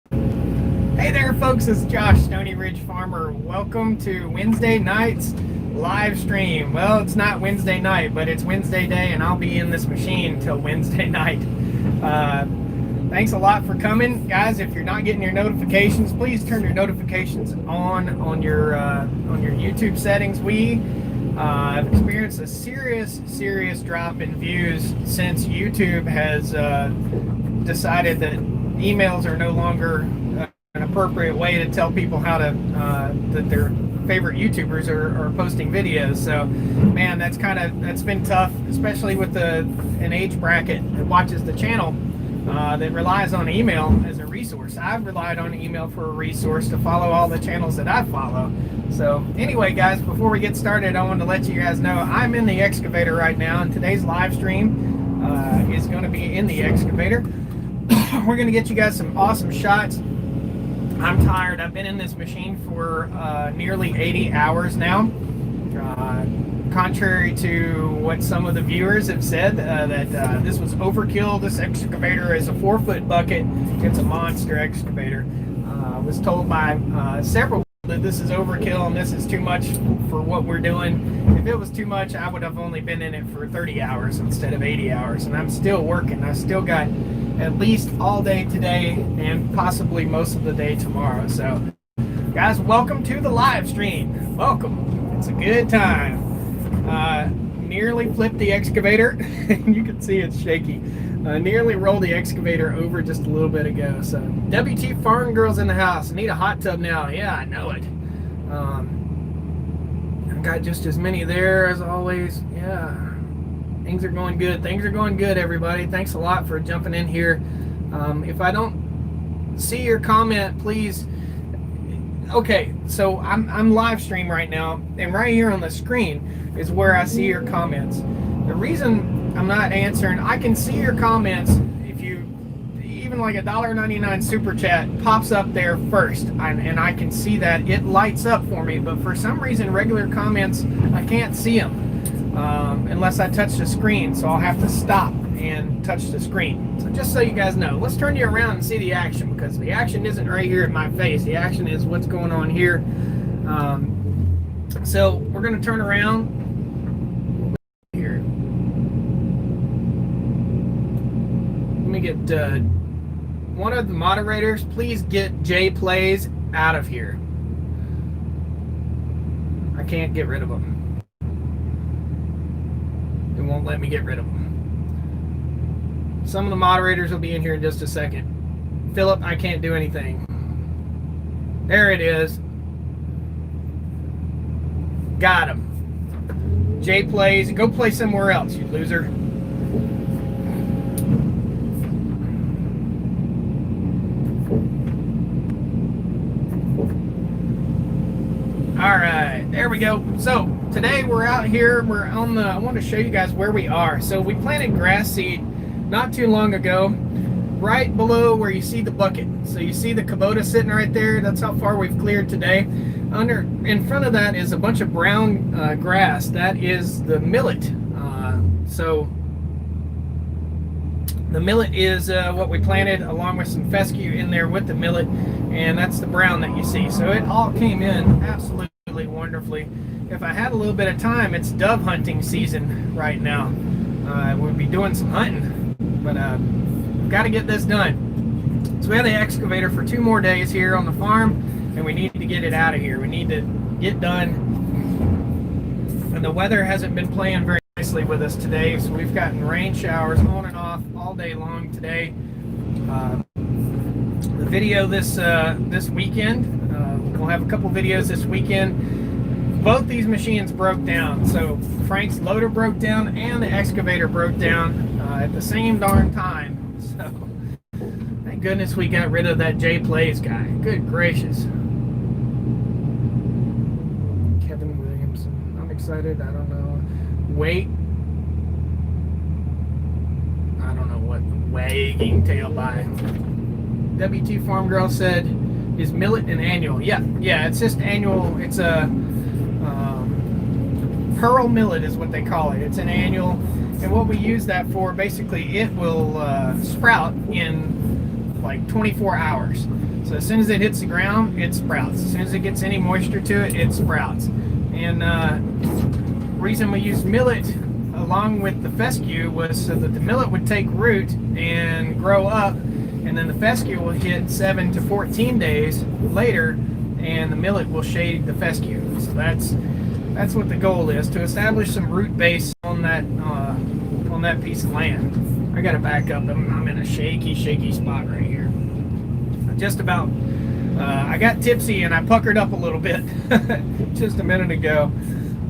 Hey there, folks. It's Josh, Stoney Ridge Farmer. Welcome to Wednesday night's live stream. Well, it's not Wednesday night, but it's Wednesday day, and I'll be in this machine till Wednesday night. Thanks a lot for coming, guys. If you're not getting your notifications, please turn your notifications on your YouTube settings. We have experienced a serious drop in views since YouTube has decided that emails are no longer an appropriate way to tell people how to that their favorite YouTubers are posting videos. So, man, that's been tough, especially with an age bracket that watches the channel that relies on email as a resource. I've relied on email for a resource to follow all the channels that I follow. So anyway, guys, before we get started, I wanted to let you guys know I'm in the excavator right now, and today's live stream is going to be in the excavator. We're going to get you guys some awesome shots. I'm tired. I've been in this machine for nearly 80 hours now. Contrary to what some of the viewers have said, that this was overkill. This excavator is a 4-foot bucket. It's a monster excavator. I was told by several that this is overkill and this is too much for what we're doing. If it was too much, I would have only been in it for 30 hours instead of 80 hours. And I'm still working. I still got at least all day today and possibly most of the day tomorrow. So, guys, welcome to the live stream. Welcome. It's a good time. Nearly flipped the excavator. You can see it's shaky. Nearly rolled the excavator over just a little bit ago. So, WT Farm Girls in the house. I need a hot tub now. Yeah, I know it. I've got just as many there as always. Yeah. Things are going good. Things are going good, everybody. Thanks a lot for jumping in here. If I don't see your comment, please. Okay, so I'm live stream right now, and right here on the screen is where I see your comments. The reason I'm not answering, I can see your comments if you, even like a $1.99 super chat pops up there first, and I can see that. It lights up for me, but for some reason, regular comments, I can't see them. Unless I touch the screen, so I'll have to stop and touch the screen. So just so you guys know, let's turn you around and see the action, because the action isn't right here in my face. The action is what's going on here. So we're going to turn around here. Let me get one of the moderators. Please get J Plays out of here. I can't get rid of them. It won't let me get rid of them. Some of the moderators will be in here in just a second. Philip, I can't do anything. There it is. Got him. Jay Plays. Go play somewhere else, you loser. All right, there we go. So today we're out here. We're on the. I want to show you guys where we are. So we planted grass seed not too long ago, right below where you see the bucket. So you see the Kubota sitting right there. That's how far we've cleared today. In front of that is a bunch of brown grass. That is the millet. So the millet is what we planted, along with some fescue in there with the millet, and that's the brown that you see. So it all came in absolutely wonderfully. If I had a little bit of time, it's dove hunting season right now. We'll be doing some hunting, but got to get this done. So we have the excavator for 2 more days here on the farm, and we need to get it out of here. We need to get done, and the weather hasn't been playing very nicely with us today, so we've gotten rain showers on and off all day long today. The video this weekend, we'll have a couple videos this weekend. Both these machines broke down. So Frank's loader broke down and the excavator broke down at the same darn time. So thank goodness we got rid of that J Plays guy. Good gracious. Kevin Williamson. I'm excited. I don't know. Wait. I don't know what wagging tail by. WT Farm Girl said, is millet an annual? Yeah, it's just annual. It's a pearl millet is what they call it. It's an annual, and what we use that for, basically, it will sprout in like 24 hours. So as soon as it hits the ground, it sprouts. As soon as it gets any moisture to it, it sprouts. And reason we used millet along with the fescue was so that the millet would take root and grow up, and then the fescue will hit 7 to 14 days later, and the millet will shade the fescue. So that's what the goal is, to establish some root base on that piece of land. I gotta back up. I'm in a shaky spot right here. Just about. I got tipsy and I puckered up a little bit just a minute ago.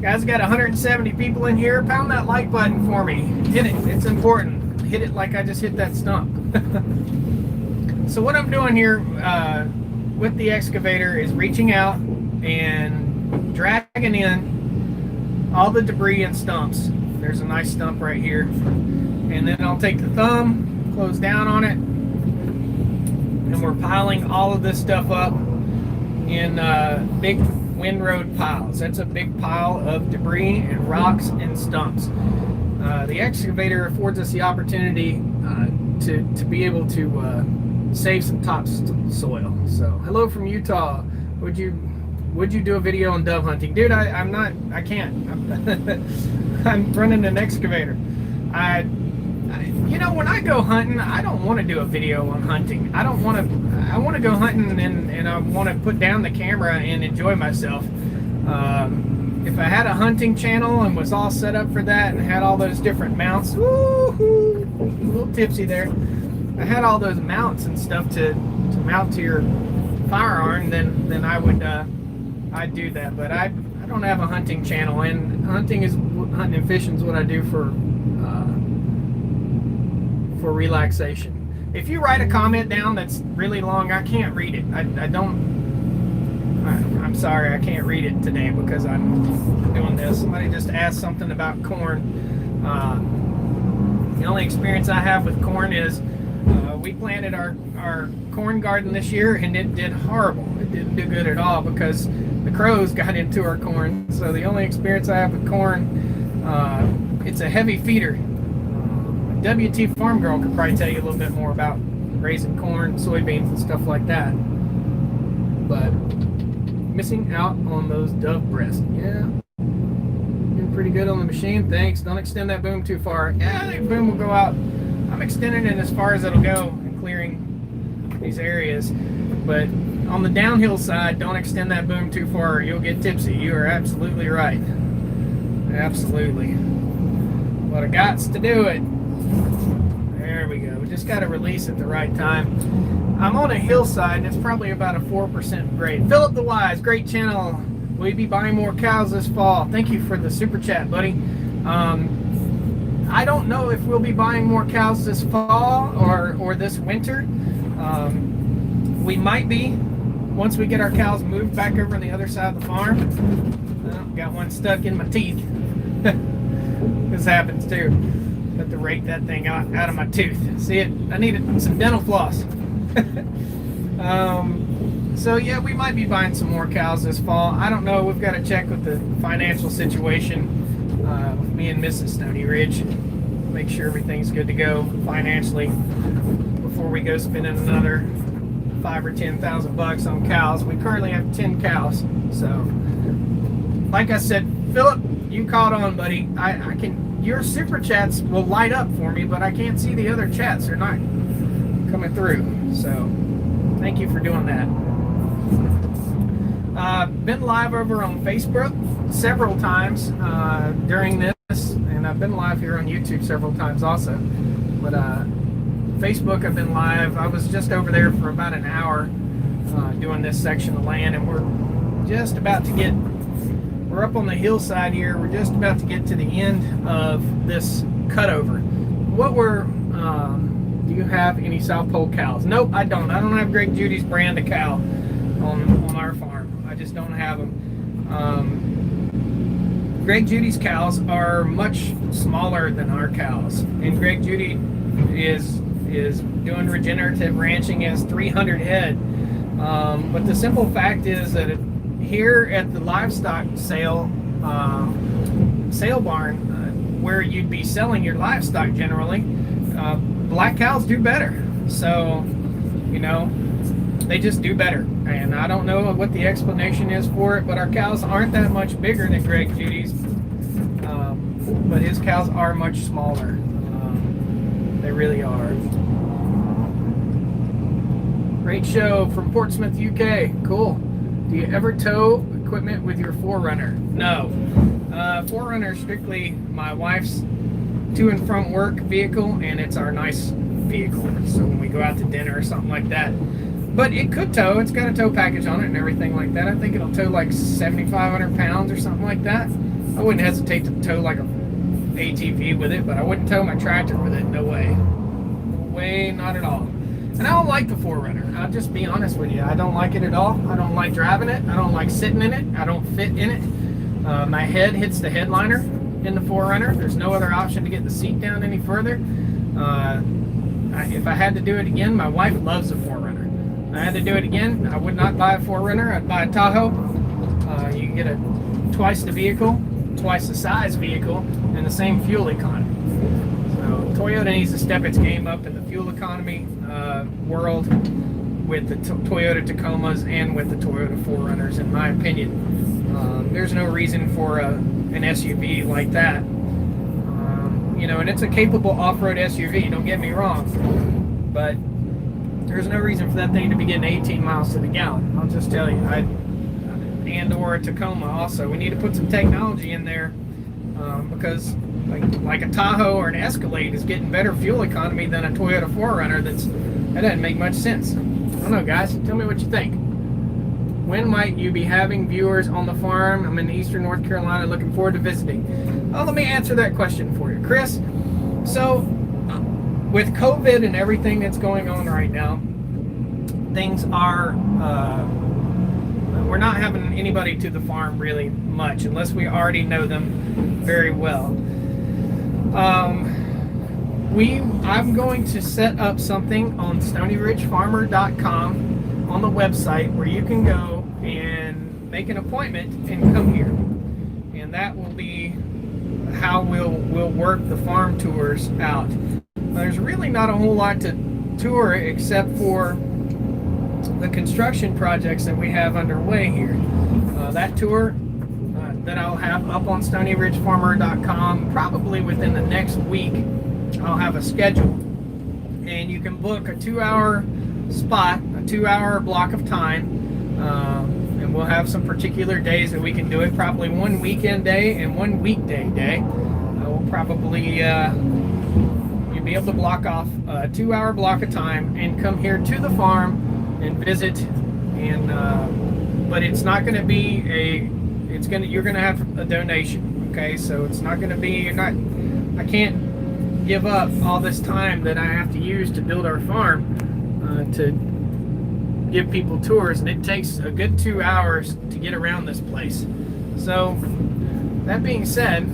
Guys, got 170 people in here. Pound that like button for me. Hit it. It's important. Hit it like I just hit that stump. So what I'm doing here with the excavator is reaching out and dragging in all the debris and stumps. There's a nice stump right here. And then I'll take the thumb, close down on it, and we're piling all of this stuff up in big windrow piles. That's a big pile of debris and rocks and stumps. The excavator affords us the opportunity to be able to save some topsoil. So, hello from Utah. Would you do a video on dove hunting? Dude, I can't. I'm running an excavator. You know, when I go hunting, I don't want to do a video on hunting. I want to go hunting and I want to put down the camera and enjoy myself. If I had a hunting channel and was all set up for that and had all those different mounts, woo-hoo, a little tipsy there. I had all those mounts and stuff to mount to your firearm, then I would I'd do that. But I don't have a hunting channel, and hunting and fishing is what I do for relaxation. If you write a comment down that's really long, I can't read it. I'm sorry, I can't read it today because I'm doing this. Somebody just asked something about corn. The only experience I have with corn is we planted our corn garden this year, and it did horrible. It didn't do good at all because the crows got into our corn. So the only experience I have with corn, it's a heavy feeder. WT Farm Girl could probably tell you a little bit more about raising corn, soybeans, and stuff like that. But missing out on those dove breasts. Yeah, doing pretty good on the machine. Thanks. Don't extend that boom too far. Yeah, the boom will go out. I'm extending it as far as it'll go and clearing these areas. But on the downhill side, don't extend that boom too far or you'll get tipsy. You are absolutely right. Absolutely. But I gots to do it. There we go. We just got to release at the right time. I'm on a hillside. It's probably about a 4% grade. Philip the Wise, great channel. Will you be buying more cows this fall? Thank you for the super chat, buddy. I don't know if we'll be buying more cows this fall or this winter. We might be once we get our cows moved back over on the other side of the farm. Got one stuck in my teeth. This happens too. Got to rake that thing out of my tooth. See it? I needed some dental floss. So yeah, we might be buying some more cows this fall. I don't know. We've got to check with the financial situation with me and Mrs. Stoney Ridge. Make sure everything's good to go financially before we go spending another $5,000 or $10,000 on cows. We currently have 10 cows. So, like I said, Philip, you caught on, buddy. I can. Your super chats will light up for me, but I can't see the other chats. They're not coming through. So, thank you for doing that. Been live over on Facebook several times during this, and I've been live here on YouTube several times also. But Facebook, I've been live. I was just over there for about an hour doing this section of land, and we're just about to get. We're up on the hillside here. We're just about to get to the end of this cutover. Do you have any South Pole cows? Nope, I don't. I don't have Greg Judy's brand of cow on our farm. I just don't have them. Greg Judy's cows are much smaller than our cows. And Greg Judy is doing regenerative ranching, has 300 head. But the simple fact is that here at the livestock sale barn, where you'd be selling your livestock generally, black cows do better. So, you know, they just do better. And I don't know what the explanation is for it, but our cows aren't that much bigger than Greg Judy's. But his cows are much smaller. They really are. Great show from Portsmouth, UK. Cool. Do you ever tow equipment with your 4Runner? No. 4Runner is strictly my wife's to and from work vehicle, and it's our nice vehicle. So when we go out to dinner or something like that. But it could tow. It's got a tow package on it and everything like that. I think it'll tow like 7,500 pounds or something like that. I wouldn't hesitate to tow like a ATV with it, but I wouldn't tow my tractor with it. No way. No way, not at all. And I don't like the 4Runner. I'll just be honest with you. I don't like it at all. I don't like driving it. I don't like sitting in it. I don't fit in it. My head hits the headliner in the 4Runner. There's no other option to get the seat down any further. If I had to do it again, my wife loves the 4Runner. If I had to do it again, I would not buy a 4Runner. I'd buy a Tahoe. You can get a twice the vehicle, twice the size vehicle, and the same fuel economy. So Toyota needs to step its game up in the fuel economy world with the Toyota Tacomas and with the Toyota 4Runners, in my opinion. There's no reason for an SUV like that. And it's a capable off-road SUV, don't get me wrong, but there's no reason for that thing to be getting 18 miles to the gallon. I'll just tell you. And or a Tacoma also. We need to put some technology in there because like a Tahoe or an Escalade is getting better fuel economy than a Toyota 4Runner. That doesn't make much sense. I don't know, guys. Tell me what you think. When might you be having viewers on the farm? I'm in eastern North Carolina, looking forward to visiting. Oh, let me answer that question for you, Chris. So, with COVID and everything that's going on right now, things are, we're not having anybody to the farm really much, unless we already know them very well. I'm going to set up something on StoneyRidgeFarmer.com on the website where you can go and make an appointment and come here, and that will be how we'll work the farm tours out. There's really not a whole lot to tour except for the construction projects that we have underway here. That tour that I'll have up on StoneyRidgeFarmer.com probably within the next week. I'll have a schedule, and you can book a 2-hour spot, a 2-hour block of time, and we'll have some particular days that we can do it. Probably one weekend day and one weekday day. We'll probably you'll be able to block off a 2-hour block of time and come here to the farm and visit. And but it's not going to be you're going to have a donation. Okay, so it's not going to be I can't give up all this time that I have to use to build our farm to give people tours, and it takes a good 2 hours to get around this place. So that being said,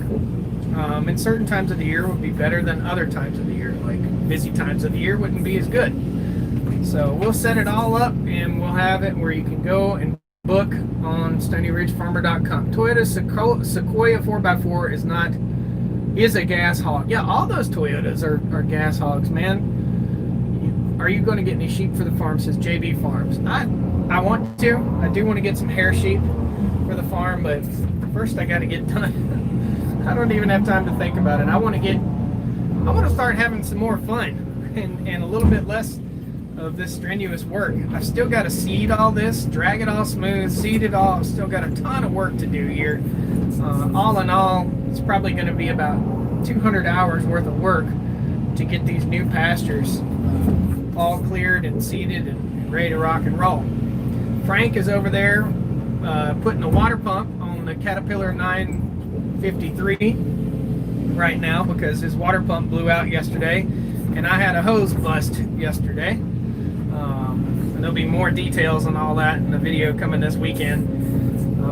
in certain times of the year would be better than other times of the year. Like busy times of the year wouldn't be as good. So we'll set it all up, and we'll have it where you can go and book on StoneyRidgeFarmer.com. Toyota Sequoia 4x4 is a gas hog. Yeah, all those Toyotas are gas hogs, man. Are you going to get any sheep for the farm, says JB Farms? I want to. I do want to get some hair sheep for the farm, but first I got to get done. I don't even have time to think about it. I want to start having some more fun and a little bit less of this strenuous work. I've still got to seed all this, drag it all smooth, seed it all. I've still got a ton of work to do here. All in all, it's probably going to be about 200 hours worth of work to get these new pastures all cleared and seeded and ready to rock and roll. Frank is over there putting a water pump on the Caterpillar 953 right now because his water pump blew out yesterday, and I had a hose bust yesterday. And there'll be more details on all that in the video coming this weekend.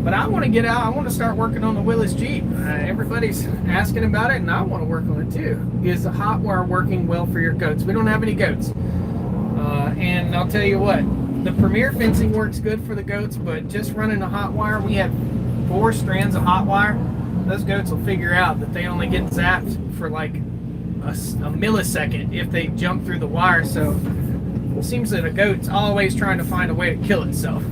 But I want to get out. I want to start working on the Willis Jeep. Everybody's asking about it, and I want to work on it too. Is the hot wire working well for your goats? We don't have any goats. And I'll tell you what, the Premier fencing works good for the goats, but just running a hot wire, we have 4 strands of hot wire. Those goats will figure out that they only get zapped for like a millisecond if they jump through the wire. So It seems that a goat's always trying to find a way to kill itself.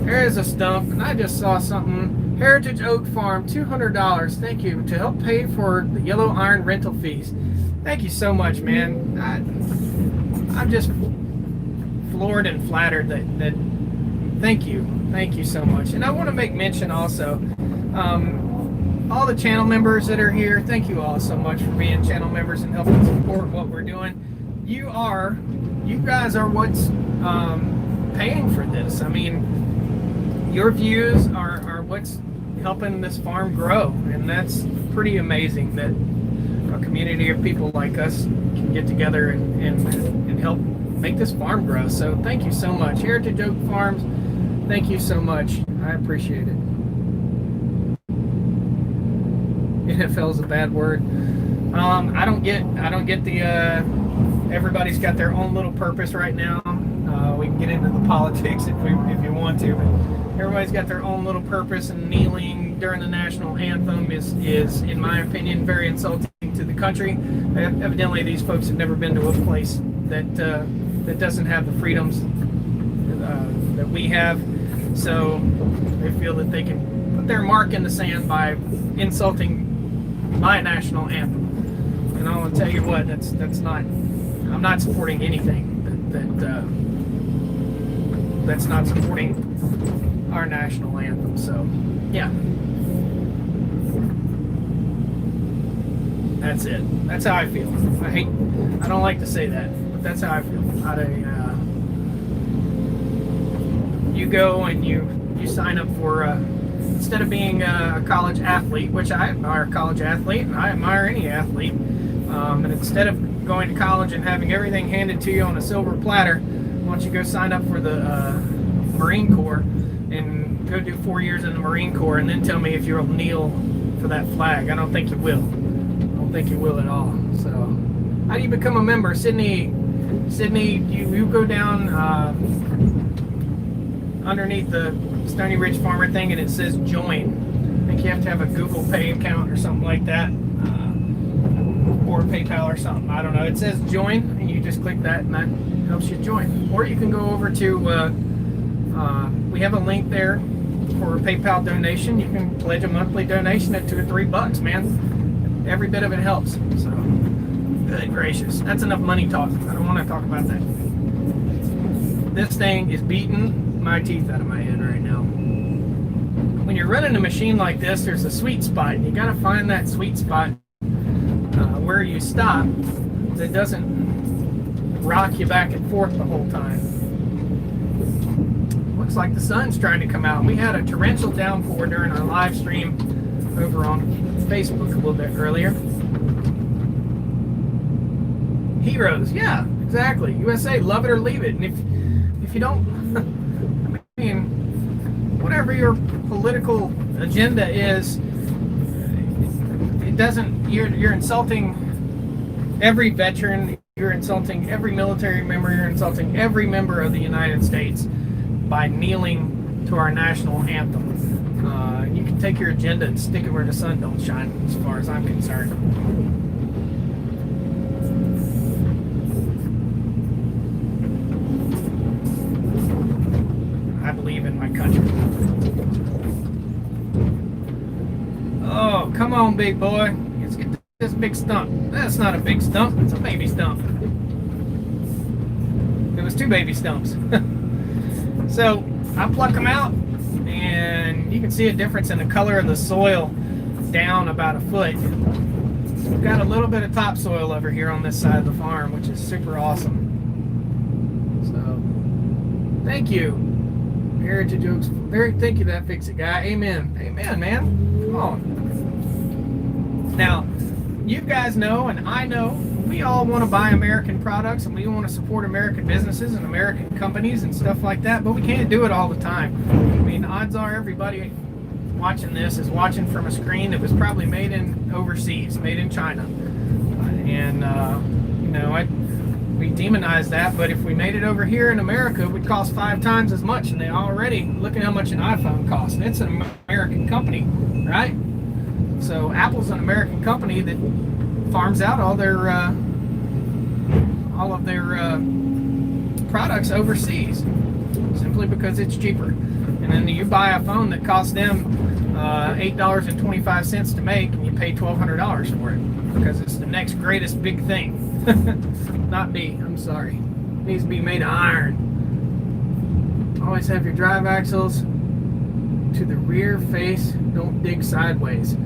There's a stump, and I just saw something. Heritage Oak Farm, $200. Thank you, to help pay for the yellow iron rental fees. Thank you so much, man. I'm just floored and flattered that thank you so much. And I want to make mention also, all the channel members that are here, thank you all so much for being channel members and helping support what we're doing. You guys are what's paying for this. I mean, your views are what's helping this farm grow, and that's pretty amazing that a community of people like us can get together and help make this farm grow. So thank you so much. Heritage Oak Farms, thank you so much. I appreciate it. NFL is a bad word. I don't get the everybody's got their own little purpose right now. We can get into the politics if you want to, but everybody's got their own little purpose, and kneeling during the national anthem is in my opinion very insulting to the country. Evidently these folks have never been to a place that doesn't have the freedoms that we have, so they feel that they can put their mark in the sand by insulting my national anthem. And I want to tell you what, that's not, I'm not supporting anything that's not supporting our national anthem. So yeah, that's it. That's how I feel. I don't like to say that, but that's how I feel. You go and you sign up for instead of being a college athlete, which I admire a college athlete, and I admire any athlete, and instead of going to college and having everything handed to you on a silver platter, why don't you go sign up for the Marine Corps and go do 4 years in the Marine Corps, and then tell me if you'll kneel for that flag. I don't think you will. I don't think you will at all. So how do you become a member? Sydney, you go down underneath the Stoney Ridge Farmer thing, and it says join. I think you have to have a Google Pay account or something like that, or PayPal or something. I don't know. It says join, and you just click that, and that helps you join. Or you can go over to we have a link there for a PayPal donation. You can pledge a monthly donation at $2 or $3, man. Every bit of it helps. So good gracious, that's enough money talk. I don't want to talk about that. This thing is beating my teeth out of my head right now. When you're running a machine like this, there's a sweet spot, and you got to find that sweet spot where you stop that doesn't rock you back and forth the whole time. Looks like the sun's trying to come out. We had a torrential downpour during our live stream over on Facebook a little bit earlier. Heroes, yeah, exactly. USA, love it or leave it. And if you don't, I mean, whatever your political agenda is, it doesn't. You're insulting every veteran. You're insulting every military member. You're insulting every member of the United States by kneeling to our national anthem. You can take your agenda and stick it where the sun don't shine, as far as I'm concerned. I believe in my country. Oh, come on, big boy. Let's get this big stump. That's not a big stump. It's a baby stump. It was 2 baby stumps. So I pluck them out, and you can see a difference in the color of the soil down about a foot. We've got a little bit of topsoil over here on this side of the farm, which is super awesome. So thank you. Heritage Oaks. Thank you, that fix it guy. Amen. Amen, man. Come on. Now, you guys know, and I know, we all want to buy American products, and we want to support American businesses and American companies and stuff like that, but we can't do it all the time. I mean, odds are everybody watching this is watching from a screen that was probably made in overseas, made in China. And, you know, we demonize that, but if we made it over here in America, it would cost 5 times as much, and they already, look at how much an iPhone costs, and it's an American company, right? So Apple's an American company that farms out all their all of their products overseas, simply because it's cheaper. And then you buy a phone that costs them $8.25 to make, and you pay $1,200 for it because it's the next greatest big thing. Not me, I'm sorry. It needs to be made of iron. Always have your drive axles to the rear face, don't dig sideways.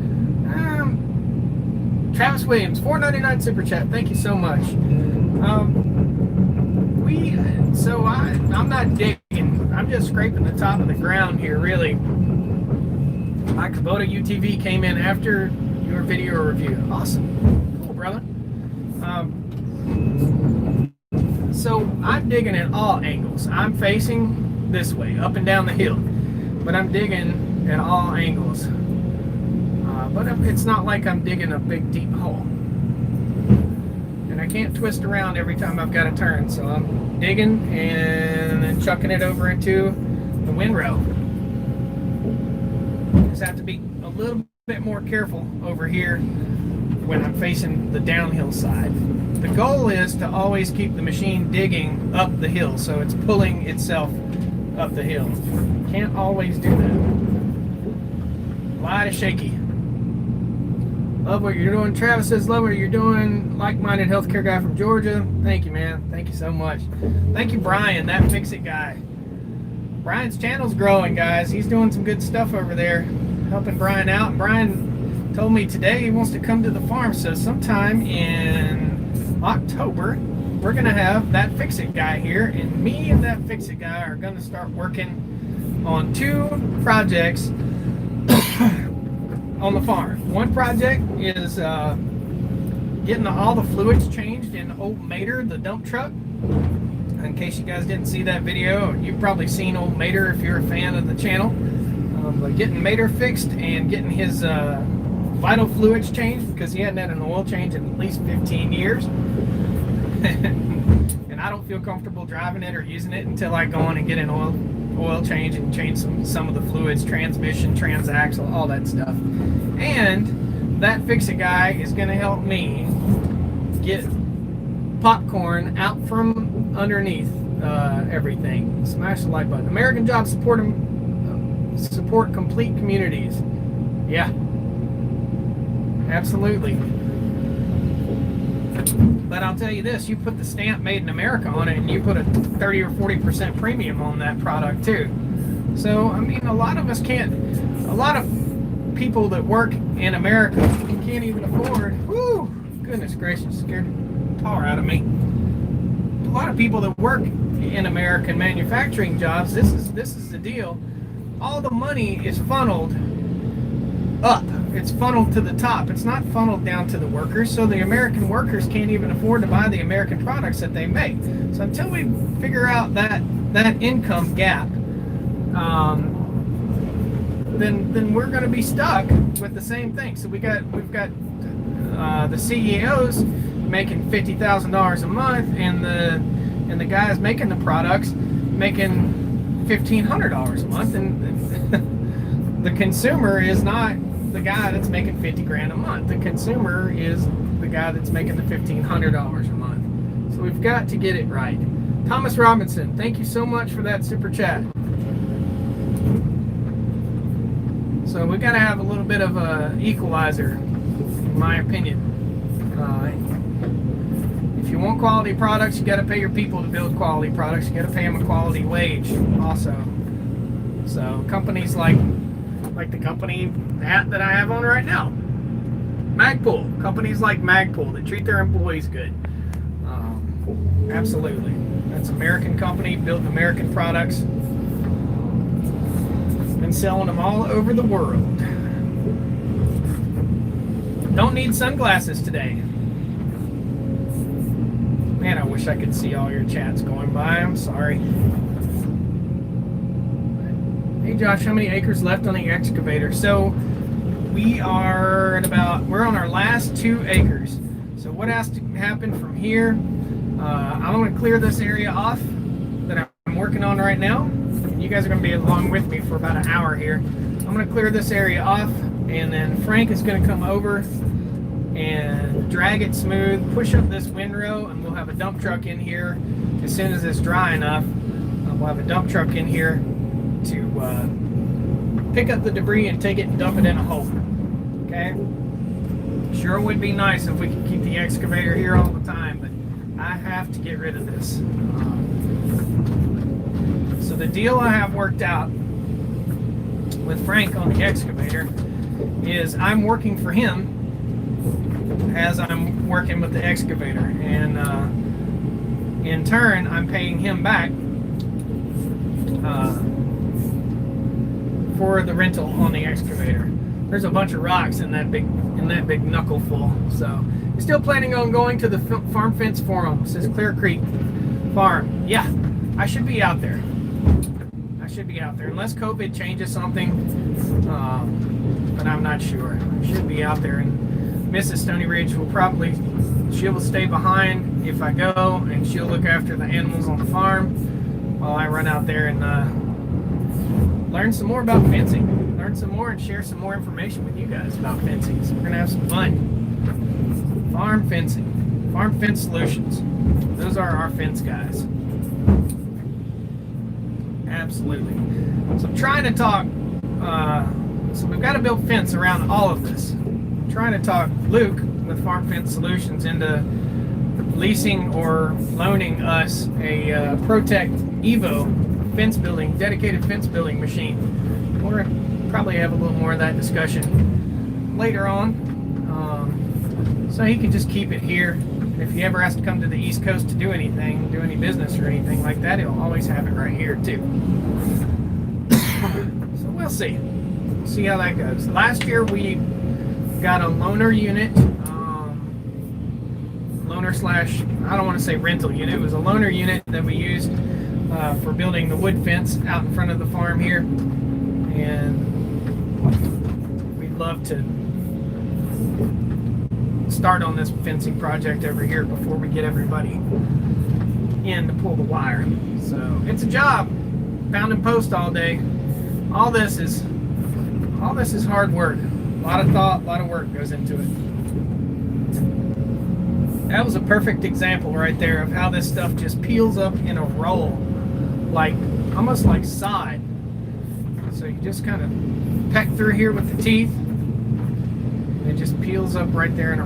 Travis Williams, $4.99 super chat. Thank you so much. I'm not digging. I'm just scraping the top of the ground here, really. My Kubota UTV came in after your video review. Awesome. Cool, brother. So I'm digging at all angles. I'm facing this way, up and down the hill, but I'm digging at all angles. But it's not like I'm digging a big deep hole. And I can't twist around every time I've got to turn, so I'm digging and then chucking it over into the windrow. Just have to be a little bit more careful over here when I'm facing the downhill side. The goal is to always keep the machine digging up the hill, so it's pulling itself up the hill. Can't always do that. A lot of shaky. Love what you're doing. Travis says, love what you're doing. Like-minded healthcare guy from Georgia. Thank you, man. Thank you so much. Thank you, Brian, that Fix-It guy. Brian's channel's growing, guys. He's doing some good stuff over there, helping Brian out. Brian told me today he wants to come to the farm, so sometime in October, we're going to have that Fix-It guy here, and me and that Fix-It guy are going to start working on 2 projects on the farm. One project is getting all the fluids changed in Old Mater, the dump truck. In case you guys didn't see that video, you've probably seen Old Mater if you're a fan of the channel. But getting Mater fixed and getting his vital fluids changed, because he hadn't had an oil change in at least 15 years. And I don't feel comfortable driving it or using it until I go on and get an oil change and change some of the fluids, transmission, transaxle, all that stuff. And that Fix-It guy is going to help me get popcorn out from underneath everything. Smash the like button. American jobs support complete communities. Yeah, absolutely. But I'll tell you this, you put the stamp Made in America on it, and you put a 30 or 40% premium on that product too. So, I mean, a lot of people that work in America can't even afford, whoo, goodness gracious, scared the tar out of me. A lot of people that work in American manufacturing jobs, this is the deal. All the money is funneled up. It's funneled to the top. It's not funneled down to the workers, so the American workers can't even afford to buy the American products that they make. So until we figure out that income gap, then we're going to be stuck with the same thing. So we've got the CEOs making $50,000 a month, and the guys making the products making $1,500 a month, and the consumer is not the guy that's making 50 grand a month. The consumer is the guy that's making the $1,500 a month. So we've got to get it right. Thomas Robinson, thank you so much for that super chat. So we got to have a little bit of a equalizer, in my opinion. If you want quality products, you got to pay your people to build quality products. You got to pay them a quality wage also. So companies like the company hat that I have on right now, Magpul. Companies like Magpul that treat their employees good. Absolutely. That's an American company, building American products. Been selling them all over the world. Don't need sunglasses today. Man, I wish I could see all your chats going by. I'm sorry. Hey Josh, how many acres left on the excavator? So we are at we're on our last 2 acres. So what has to happen from here? I'm going to clear this area off that I'm working on right now. You guys are going to be along with me for about an hour here. I'm going to clear this area off, and then Frank is going to come over and drag it smooth, push up this windrow, and we'll have a dump truck in here as soon as it's dry enough. We'll have a dump truck in here to pick up the debris and take it and dump it in a hole. Okay? Sure would be nice if we could keep the excavator here all the time, but I have to get rid of this. So the deal I have worked out with Frank on the excavator is I'm working for him as I'm working with the excavator, and in turn I'm paying him back for the rental on the excavator. There's a bunch of rocks in that big knuckleful, so you're still planning on going to the farm fence forum. It says Clear Creek Farm. Yeah, I should be out there. Unless COVID changes something, but I'm not sure. I should be out there, and Mrs. Stoney Ridge she'll stay behind if I go, and she'll look after the animals on the farm while I run out there and learn some more about fencing. Learn some more and share some more information with you guys about fencing. So we're gonna have some fun. Farm fencing, farm fence solutions. Those are our fence guys. Absolutely. So I'm trying to talk, so we've got to build fence around all of this. I'm trying to talk Luke with Farm Fence Solutions into leasing or loaning us a Protect Evo dedicated fence building machine. We're going to probably have a little more of that discussion later on. So he can just keep it here. If he ever has to come to the East Coast to do any business or anything like that, he'll always have it right here too. So we'll see. See how that goes. Last year we got a loaner unit, I don't want to say rental unit. It was a loaner unit that we used for building the wood fence out in front of the farm here, and we'd love to start on this fencing project over here before we get everybody in to pull the wire. So it's a job, pound and post all day. All this is hard work. A lot of thought, a lot of work goes into it. That was a perfect example right there of how this stuff just peels up in a roll, like almost like sod. So you just kind of peck through here with the teeth, and it just peels up right there in a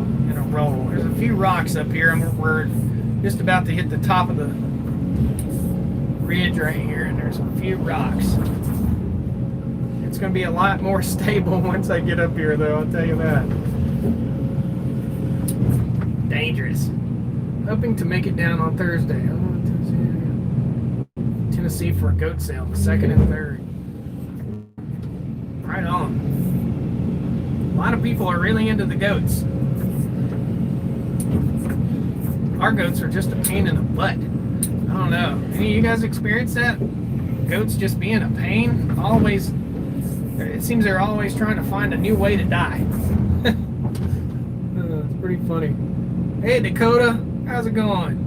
roll. There's a few rocks up here, and we're just about to hit the top of the ridge right here, and there's a few rocks. It's going to be a lot more stable once I get up here, though, I'll tell you that. Dangerous. Hoping to make it down on Thursday. Tennessee for a goat sale, the 2nd and 3rd. Right on. A lot of people are really into the goats. Our goats are just a pain in the butt. I don't know. Any of you guys experience that? Goats just being a pain? Always. It seems they're always trying to find a new way to die. It's pretty funny. Hey Dakota, how's it going?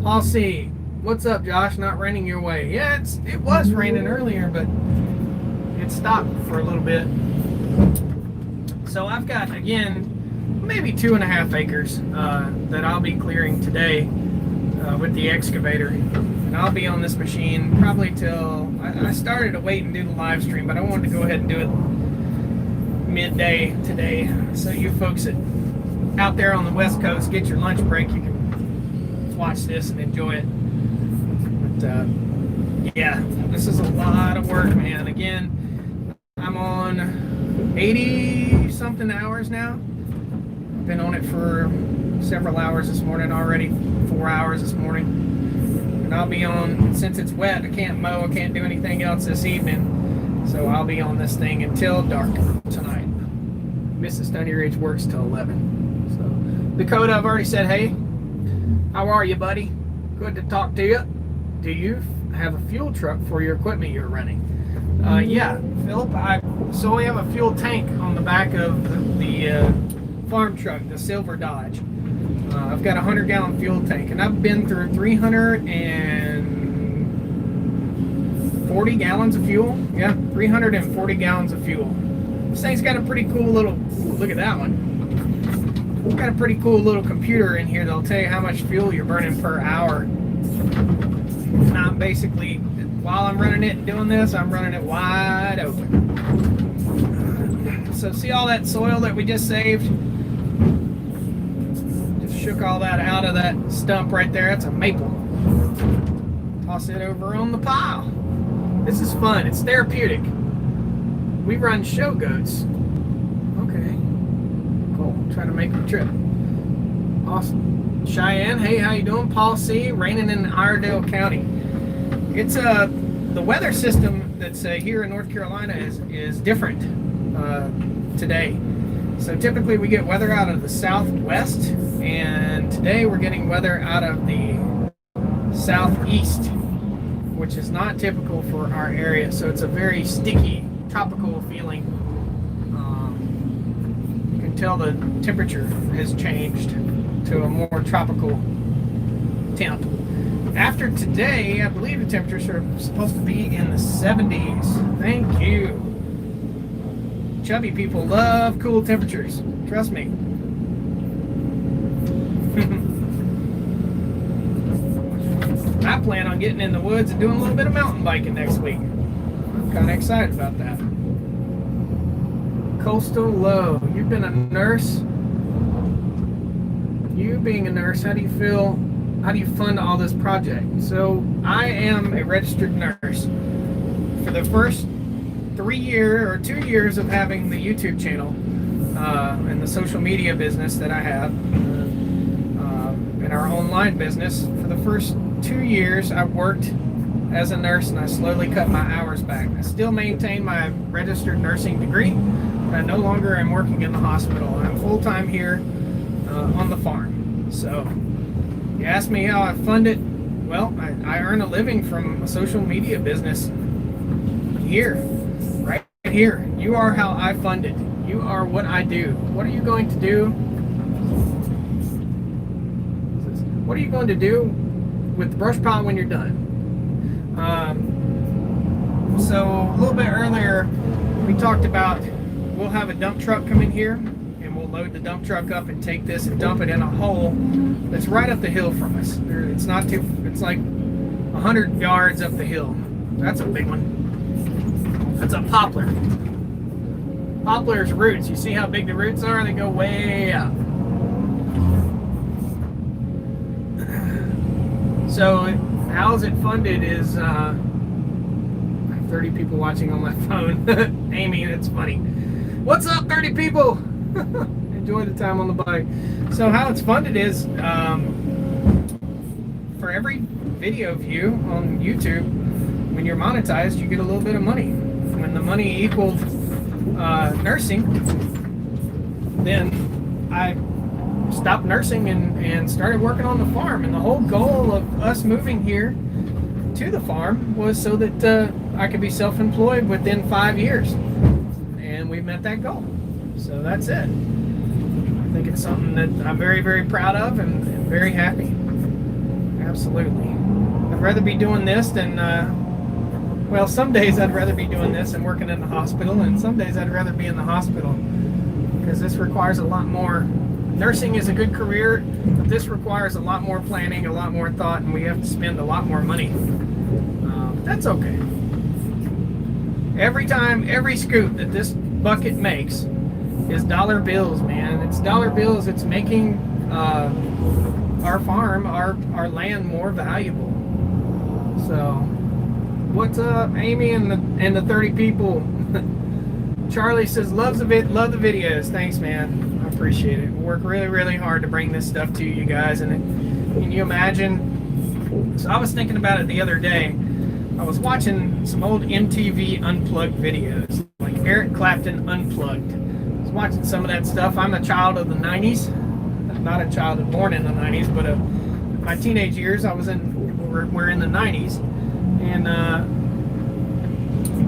I'll see. What's up, Josh? Not raining your way? Yeah, it was raining earlier, but it stopped for a little bit. So I've got, again, maybe 2.5 acres that I'll be clearing today with the excavator. And I'll be on this machine probably till, I started to wait and do the live stream, but I wanted to go ahead and do it midday today. So you folks that out there on the West Coast, get your lunch break, you can watch this and enjoy it. But yeah, this is a lot of work, man. Again, I'm on 80 something hours now. I've been on it for several hours this morning already, 4 hours this morning. And I'll be on, since it's wet, I can't mow, I can't do anything else this evening. So I'll be on this thing until dark tonight. Mrs. Stoney Ridge works till 11. So, Dakota, I've already said, hey, how are you, buddy? Good to talk to you. Do you have a fuel truck for your equipment you're running? Yeah, Philip, so we have a fuel tank on the back of the farm truck, the silver Dodge. I've got a 100-gallon fuel tank, and I've been through 340 gallons of fuel. Yeah, 340 gallons of fuel. This thing's got a pretty cool little, ooh, look at that one. Got a pretty cool little computer in here that'll tell you how much fuel you're burning per hour. And I'm basically, while I'm running it and doing this, I'm running it wide open. So see all that soil that we just saved? Just shook all that out of that stump right there. That's a maple. Toss it over on the pile. This is fun. It's therapeutic. We run show goats. Okay. Cool. Trying to make the trip. Awesome. Cheyenne, hey, how you doing? Paul C, raining in Iredell County. It's the weather system that's here in North Carolina is different today. So typically we get weather out of the southwest, and today we're getting weather out of the southeast, which is not typical for our area. So it's a very sticky, tropical feeling. You can tell the temperature has changed to a more tropical temp. After today, I believe the temperatures are supposed to be in the 70s. Thank you. Chubby people love cool temperatures. Trust me. I plan on getting in the woods and doing a little bit of mountain biking next week. I'm kind of excited about that. Coastal Low. You've been a nurse. You being a nurse, how do you feel? How do you fund all this project? So I am a registered nurse. For the first 2 years of having the YouTube channel and the social media business that I have, and our online business, for the first 2 years I worked as a nurse, and I slowly cut my hours back. I still maintain my registered nursing degree, but I no longer am working in the hospital. I'm full-time here on the farm. So you ask me how I fund it. Well, I earn a living from a social media business here, right here. You are how I fund it. You are what I do. What are you going to do? What are you going to do with the brush pile when you're done? So a little bit earlier, we talked about we'll have a dump truck come in here, and we'll load the dump truck up and take this and dump it in a hole that's right up the hill from us. It's not too, it's like 100 yards up the hill. That's a big one. That's a poplar. Poplar's roots, you see how big the roots are? They go way up. So how is it funded is, I have 30 people watching on my phone. Amy, that's funny. What's up, 30 people? Enjoy the time on the bike. So how it's funded is, for every video view on YouTube, when you're monetized, you get a little bit of money. When the money equaled nursing, then I stopped nursing and started working on the farm. And the whole goal of us moving here to the farm was so that I could be self-employed within 5 years. And we met that goal. So that's it. I think it's something that I'm very, very proud of and very happy. Absolutely. I'd rather be doing this than, well, some days I'd rather be doing this and working in the hospital, and some days I'd rather be in the hospital because this requires a lot more. Nursing is a good career, but this requires a lot more planning, a lot more thought, and we have to spend a lot more money. That's okay. Every scoop that this bucket makes is dollar bills, man. It's dollar bills. It's making our farm, our land more valuable. So, what's up, Amy and the 30 people? Charlie says love the videos. Thanks, man. I appreciate it. We work really, really hard to bring this stuff to you guys. And can you imagine? So I was thinking about it the other day. I was watching some old MTV Unplugged videos, like Eric Clapton Unplugged. I was watching some of that stuff. I'm a child of the 90s. Not a child born in the 90s, but my teenage years, we're in the 90s. And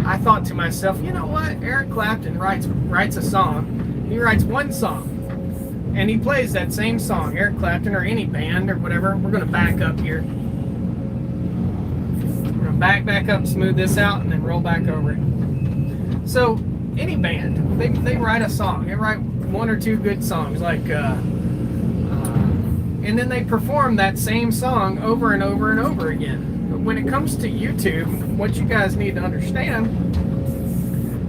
I thought to myself, you know what? Eric Clapton writes a song. He writes one song, and he plays that same song. Eric Clapton or any band or whatever. We're going to back up here. We're going to back up, smooth this out, and then roll back over it. So any band, they write a song. They write one or two good songs, like and then they perform that same song over and over and over again. But when it comes to YouTube, what you guys need to understand,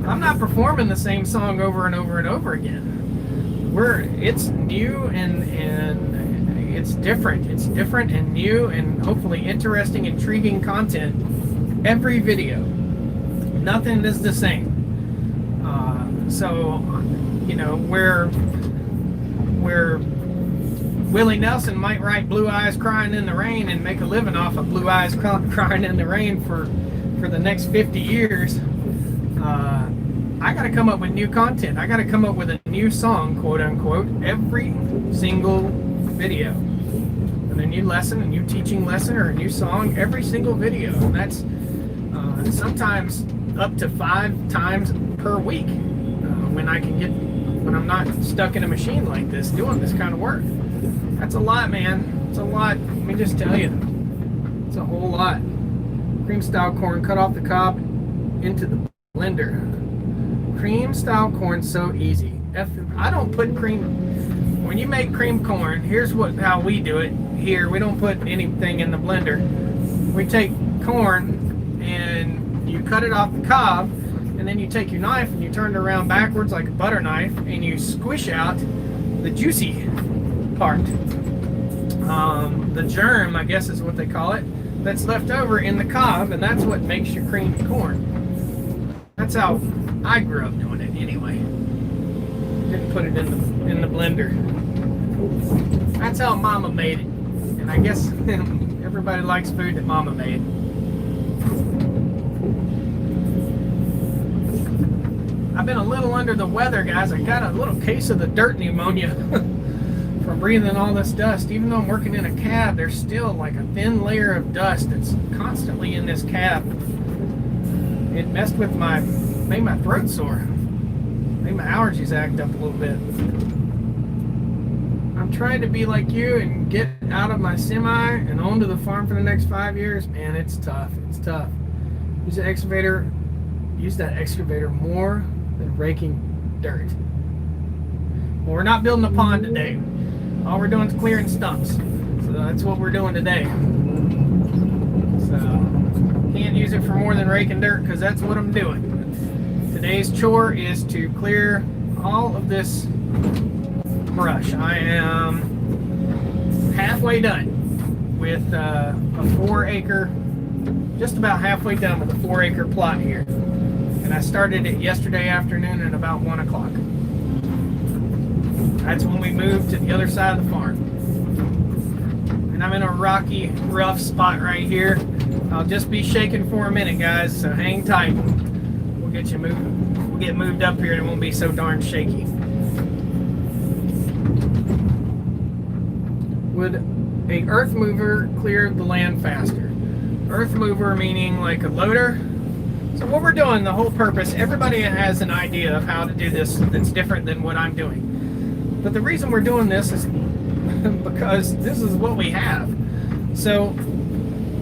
I'm not performing the same song over and over and over again. It's new and it's different. It's different and new and hopefully interesting, intriguing content every video. Nothing is the same. So, you know, where Willie Nelson might write Blue Eyes Crying in the Rain and make a living off of Blue Eyes Crying in the Rain for the next 50 years, I got to come up with new content. I got to come up with a new song, quote unquote, every single video. And a new lesson, a new teaching lesson, or a new song every single video. And that's sometimes up to 5 times per week when I'm not stuck in a machine like this doing this kind of work. That's a lot, man. It's a lot. Let me just tell you. It's a whole lot. Cream style corn, cut off the cob into the blender. Cream style corn, so easy. I don't put cream. When you make cream corn, here's how we do it here. We don't put anything in the blender. We take corn and you cut it off the cob, and then you take your knife and you turn it around backwards like a butter knife, and you squish out the juicy part. The germ, I guess is what they call it, that's left over in the cob, and that's what makes your creamy corn. That's how I grew up doing it anyway. Didn't put it in the blender. That's how Mama made it. And I guess everybody likes food that Mama made. I've been a little under the weather, guys. I got a little case of the dirt pneumonia from breathing all this dust. Even though I'm working in a cab, there's still like a thin layer of dust that's constantly in this cab. It messed with made my throat sore. Made my allergies act up a little bit. I'm trying to be like you and get out of my semi and onto the farm for the next 5 years. Man, it's tough. It's tough. Use that excavator more than raking dirt. Well, we're not building a pond today. All we're doing is clearing stumps. So that's what we're doing today. So can't use it for more than raking dirt because that's what I'm doing. Today's chore is to clear all of this brush. I am halfway done with a 4-acre, just about halfway done with a 4-acre plot here. And I started it yesterday afternoon at about 1 o'clock. That's when we moved to the other side of the farm. And I'm in a rocky, rough spot right here. I'll just be shaking for a minute, guys, so hang tight. We'll get you moved. We'll get moved up here and it won't be so darn shaky. Would a earth mover clear the land faster? Earth mover meaning like a loader. So what we're doing, the whole purpose, everybody has an idea of how to do this that's different than what I'm doing. But the reason we're doing this is because this is what we have. So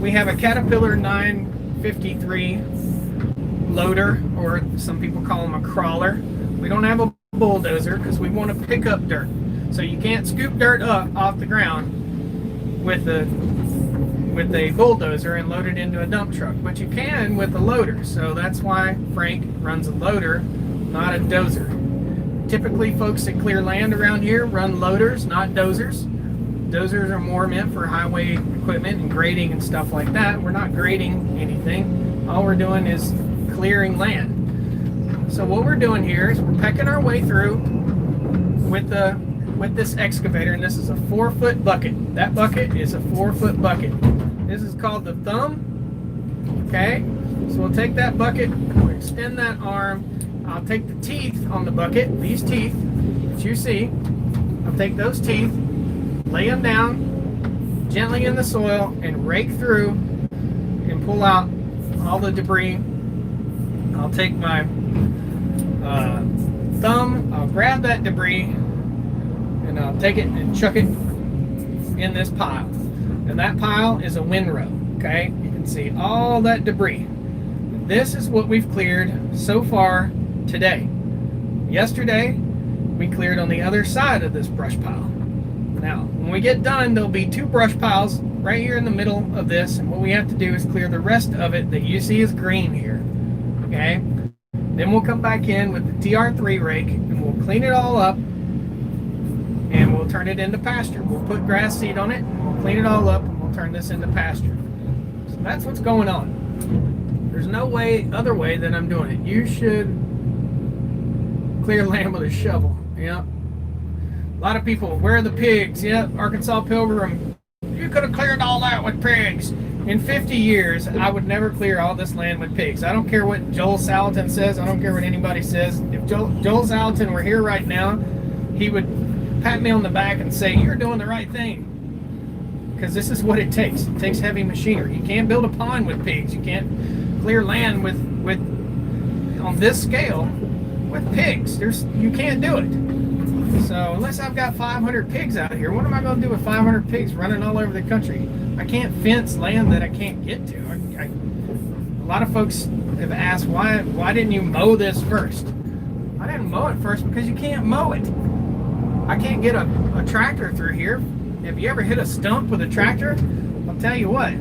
we have a Caterpillar 953 loader, or some people call them a crawler. We don't have a bulldozer because we want to pick up dirt. So you can't scoop dirt up off the ground with a bulldozer and load it into a dump truck, but you can with a loader. So that's why Frank runs a loader, not a dozer. Typically, folks that clear land around here run loaders, not dozers. Dozers are more meant for highway equipment and grading and stuff like that. We're not grading anything. All we're doing is clearing land. So what we're doing here is we're pecking our way through with this excavator, and this is a 4-foot bucket. That bucket is a 4-foot bucket. This is called the thumb. Okay, so we'll take that bucket, we'll extend that arm. I'll take the teeth on the bucket, these teeth that you see. I'll take those teeth, lay them down gently in the soil, and rake through and pull out all the debris. I'll take my thumb, I'll grab that debris, and I'll take it and chuck it in this pile. And that pile is a windrow, okay? You can see all that debris. This is what we've cleared so far today. Yesterday, we cleared on the other side of this brush pile. Now, when we get done, there'll be 2 brush piles right here in the middle of this, and what we have to do is clear the rest of it that you see is green here. Okay? Then we'll come back in with the TR3 rake, and we'll clean it all up, and we'll turn it into pasture. We'll put grass seed on it, and we'll clean it all up, and we'll turn this into pasture. So that's what's going on. There's no other way that I'm doing it. You should clear land with a shovel. Yeah. A lot of people, where are the pigs? Yep, Arkansas Pilgrim, you could have cleared all that with pigs. In 50 years, I would never clear all this land with pigs. I don't care what Joel Salatin says. I don't care what anybody says. If Joel Salatin were here right now, he would pat me on the back and say, you're doing the right thing. Because this is what it takes. It takes heavy machinery. You can't build a pond with pigs. You can't clear land with on this scale with pigs. You can't do it. So unless I've got 500 pigs out here, what am I going to do with 500 pigs running all over the country? I can't fence land that I can't get to. A lot of folks have asked, why didn't you mow this first? I didn't mow it first because you can't mow it. I can't get a tractor through here. Have you ever hit a stump with a tractor? I'll tell you what,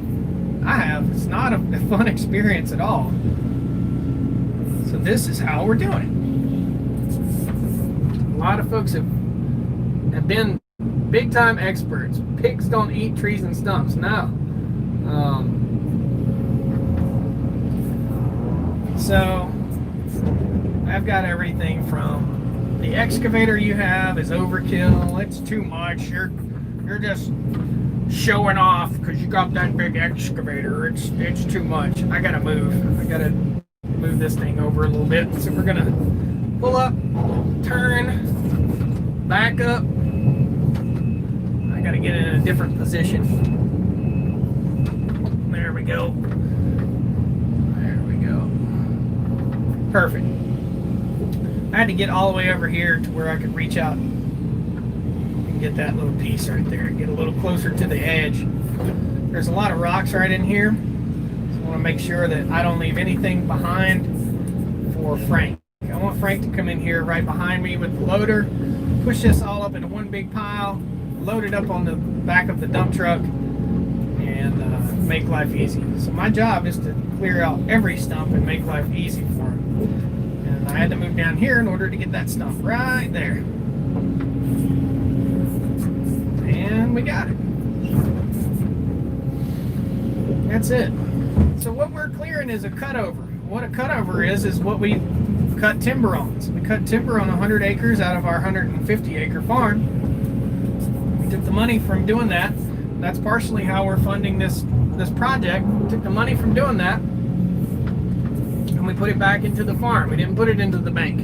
I have. It's not a fun experience at all. So this is how we're doing it. A lot of folks have been big time experts. Pigs don't eat trees and stumps. No. So I've got everything from the excavator you have is overkill. It's too much. You're just showing off because you got that big excavator. It's too much. I gotta move. I gotta move this thing over a little bit. So we're gonna pull up, turn, back up. I gotta get it in a different position. There we go. There we go. Perfect. I had to get all the way over here to where I could reach out and get that little piece right there. Get a little closer to the edge. There's a lot of rocks right in here. So I want to make sure that I don't leave anything behind for Frank. I want Frank to come in here right behind me with the loader, push this all up into one big pile, load it up on the back of the dump truck, and make life easy. So my job is to clear out every stump and make life easy for him. And I had to move down here in order to get that stump right there. And we got it. That's it. So what we're clearing is a cutover. What a cutover is what we cut timber on. So we cut timber on 100 acres out of our 150 acre farm. We took the money from doing that. That's partially how we're funding this project. We took the money from doing that and we put it back into the farm. We didn't put it into the bank.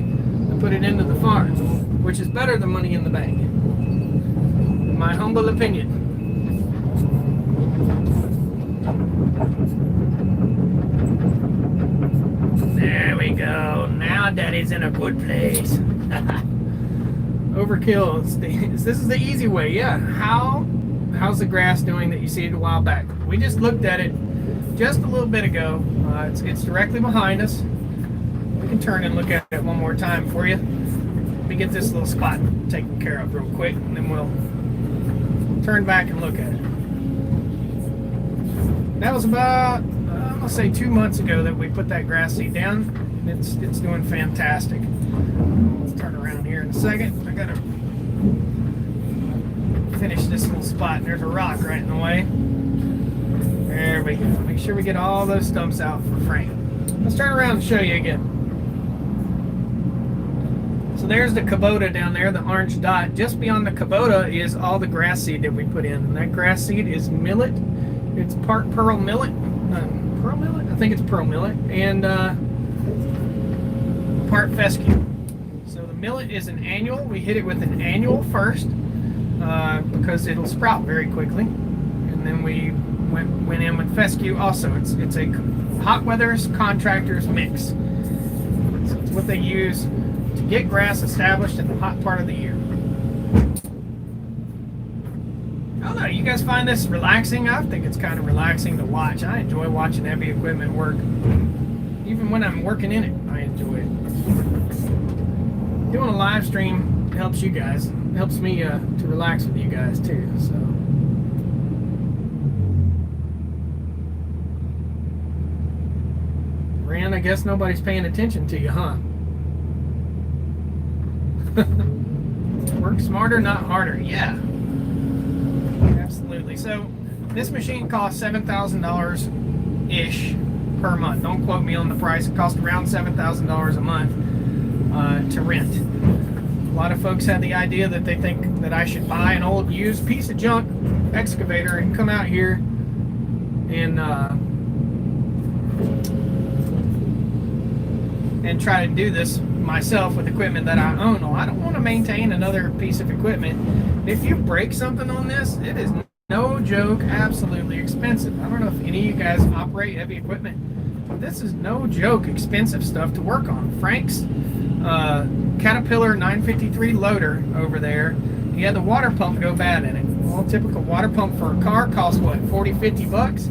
We put it into the farm, which is better than money in the bank, in my humble opinion. There we go. Now Daddy's in a good place. Overkill. This is the easy way. Yeah. How's the grass doing that you see it a while back? We just looked at it just a little bit ago. It's directly behind us. We can turn and look at it one more time for you. Let me get this little spot taken care of real quick, and then we'll turn back and look at it. That was about, I'm gonna say 2 months ago that we put that grass seed down. It's doing fantastic. Let's turn around here in a second. I gotta finish this little spot, and there's a rock right in the way. There we go. Make sure we get all those stumps out for Frank. Let's turn around and show you again. So there's the Kubota down there, the orange dot. Just beyond the Kubota is all the grass seed that we put in. And that grass seed is millet. It's part pearl millet. Pearl millet? I think it's pearl millet. And part fescue. So the millet is an annual. We hit it with an annual first because it'll sprout very quickly. And then we went in with fescue also. It's a hot weathers contractors mix. So it's what they use to get grass established in the hot part of the year. I don't know, you guys find this relaxing? I think it's kind of relaxing to watch. I enjoy watching heavy equipment work. Even when I'm working in it, I enjoy it. Doing a live stream helps you guys. helps me to relax with you guys too. So. Rand, I guess nobody's paying attention to you, huh? Work smarter, not harder. Yeah, absolutely. So this machine costs $7,000-ish per month. Don't quote me on the price. It costs around $7,000 a month to rent. A lot of folks have the idea that they think that I should buy an old used piece of junk excavator and come out here and try to do this myself with equipment that I own. Well, I don't want to maintain another piece of equipment. If you break something on this, it is no joke, absolutely expensive. I don't know if any of you guys operate heavy equipment, but this is no joke expensive stuff to work on. Frank's Caterpillar 953 loader over there, he had the water pump go bad in it. Well, typical water pump for a car costs what, 40, 50 bucks?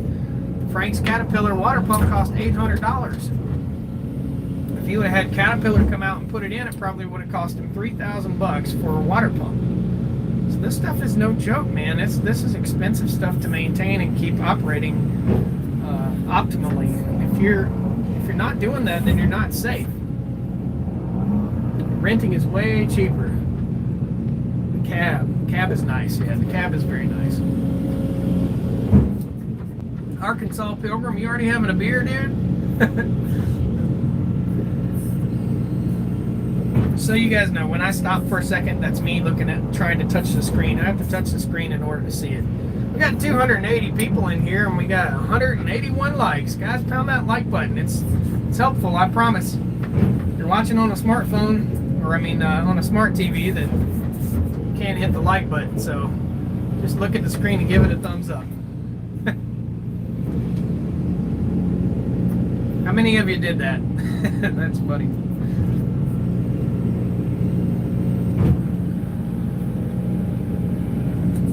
Frank's Caterpillar water pump cost $800. If he would have had Caterpillar come out and put it in, it probably would have cost him 3,000 bucks for a water pump. So this stuff is no joke, man. This is expensive stuff to maintain and keep operating optimally. If you're not doing that, then you're not safe. Renting is way cheaper. The cab is nice. Yeah, the cab is very nice. Arkansas Pilgrim, you already having a beer, dude? So you guys know, when I stop for a second, that's me trying to touch the screen. I have to touch the screen in order to see it. We got 280 people in here, and we got 181 likes. Guys, pound that like button. It's helpful, I promise. If you're watching on a smartphone, or on a smart TV, then you can't hit the like button. So just look at the screen and give it a thumbs up. How many of you did that? That's funny.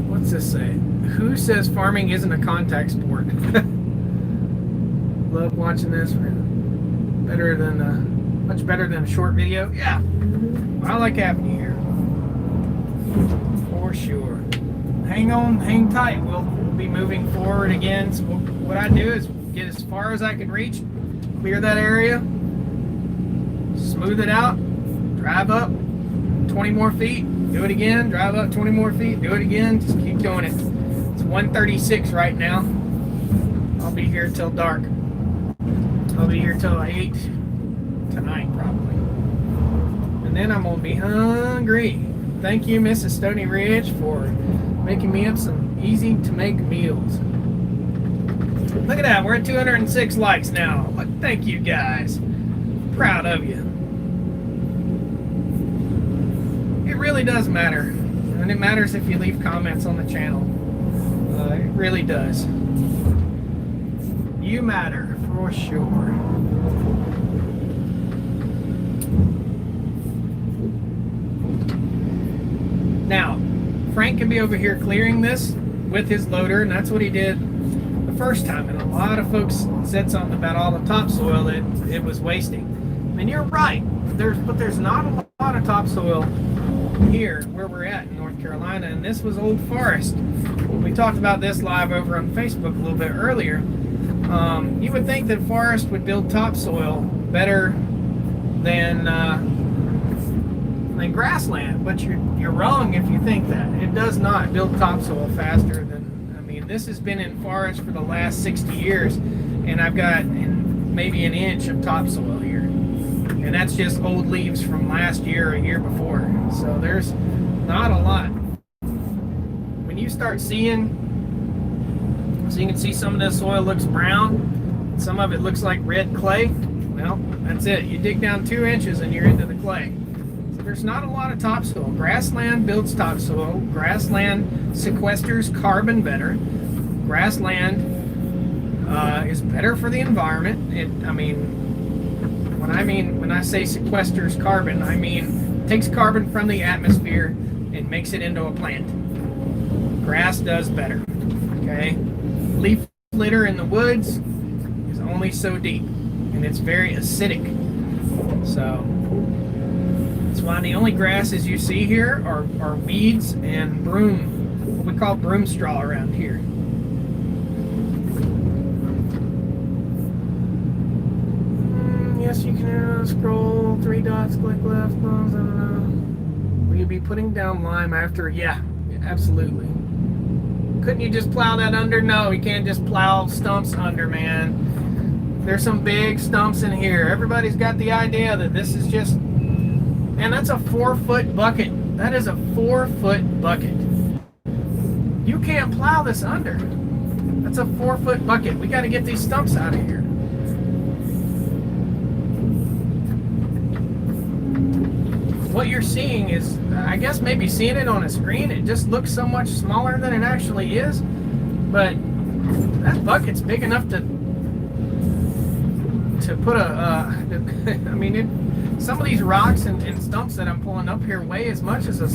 What's this say? Who says farming isn't a contact sport? Love watching this. Much better than a short video. Yeah, I like having you here for sure. Hang on, hang tight. We'll be moving forward again. So what I do is get as far as I can reach, clear that area, smooth it out, drive up 20 more feet. Do it again, drive up 20 more feet, do it again, just keep doing it. It's 1:36 right now. I'll be here till dark. I'll be here till 8 tonight probably. And then I'm gonna be hungry. Thank you, Mrs. Stoney Ridge, for making me up some easy to make meals. Look at that, we're at 206 likes now. Thank you guys. Proud of you. It really does matter, and it matters if you leave comments on the channel. It really does. You matter for sure. Now, Frank can be over here clearing this with his loader, and that's what he did the first time. And a lot of folks said something about all the topsoil that it was wasting. And you're right. There's not a lot of topsoil here where we're at in North Carolina, and this was old forest. We talked about this live over on Facebook a little bit earlier. You would think that forest would build topsoil better than grassland, but you're wrong if you think that. It does not build topsoil faster than, this has been in forest for the last 60 years, and I've got maybe an inch of topsoil here. And that's just old leaves from last year or a year before. So there's not a lot. When you start seeing, so you can see some of this soil looks brown, some of it looks like red clay. Well, that's it. You dig down 2 inches and you're into the clay. So there's not a lot of topsoil. Grassland builds topsoil. Grassland sequesters carbon better. Grassland is better for the environment. When I say sequesters carbon, I mean takes carbon from the atmosphere and makes it into a plant. Grass does better. Okay? Leaf litter in the woods is only so deep, and it's very acidic. So it's That's why the only grasses you see here are weeds and broom, what we call broom straw around here. Yes, you can scroll, 3 dots, click left, will you be putting down lime after? Yeah, absolutely. Couldn't you just plow that under? No, you can't just plow stumps under, man. There's some big stumps in here. Everybody's got the idea that this is just, and that's a 4-foot bucket. That is a 4-foot bucket. You can't plow this under. That's a 4-foot bucket. We got to get these stumps out of here. What you're seeing is, I guess maybe seeing it on a screen, it just looks so much smaller than it actually is. But that bucket's big enough to put a, I mean, some of these rocks and stumps that I'm pulling up here weigh as much as a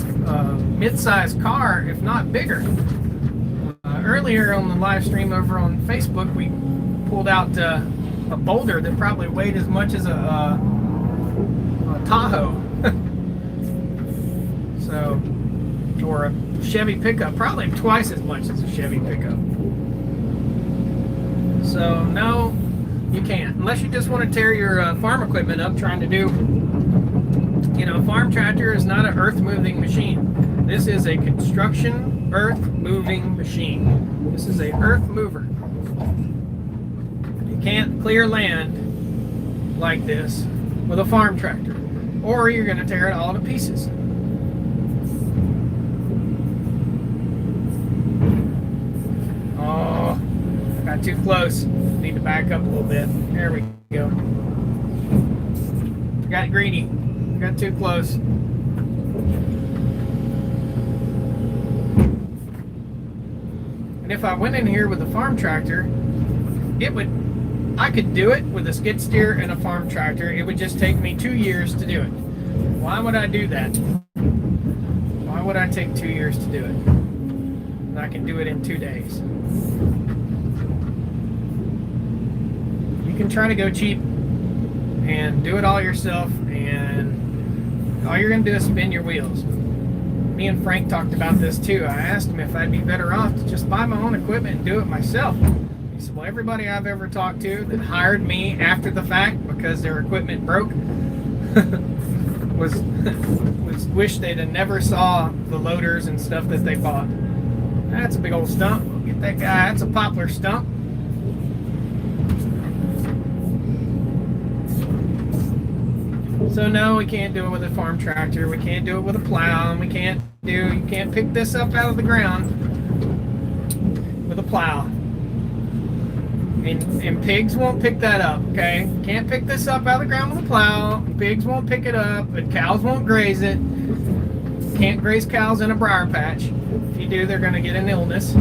mid-sized car, if not bigger. Earlier on the live stream over on Facebook, we pulled out a boulder that probably weighed as much as a Tahoe. So, or a Chevy pickup, probably twice as much as a Chevy pickup. So, no, you can't. Unless you just want to tear your farm equipment up trying to do, you know, a farm tractor is not an earth-moving machine. This is a construction earth-moving machine. This is a earth mover. You can't clear land like this with a farm tractor, or you're going to tear it all to pieces. Oh, got too close. Need to back up a little bit. There we go. Got greedy. Got too close. And if I went in here with a farm tractor, I could do it with a skid steer and a farm tractor. It would just take me 2 years to do it. Why would I do that? Why would I take 2 years to do it? And I can do it in 2 days. You can try to go cheap and do it all yourself, and all you're going to do is spin your wheels. Me and Frank talked about this too. I asked him if I'd be better off to just buy my own equipment and do it myself. He said, well, everybody I've ever talked to that hired me after the fact because their equipment broke was wish they'd have never saw the loaders and stuff that they bought. That's a big old stump. Get that guy. That's a poplar stump. So no, we can't do it with a farm tractor. We can't do it with a plow. And you can't pick this up out of the ground with a plow. And pigs won't pick that up, okay? Can't pick this up out of the ground with a plow. Pigs won't pick it up, but cows won't graze it. Can't graze cows in a briar patch. If you do, they're going to get an illness.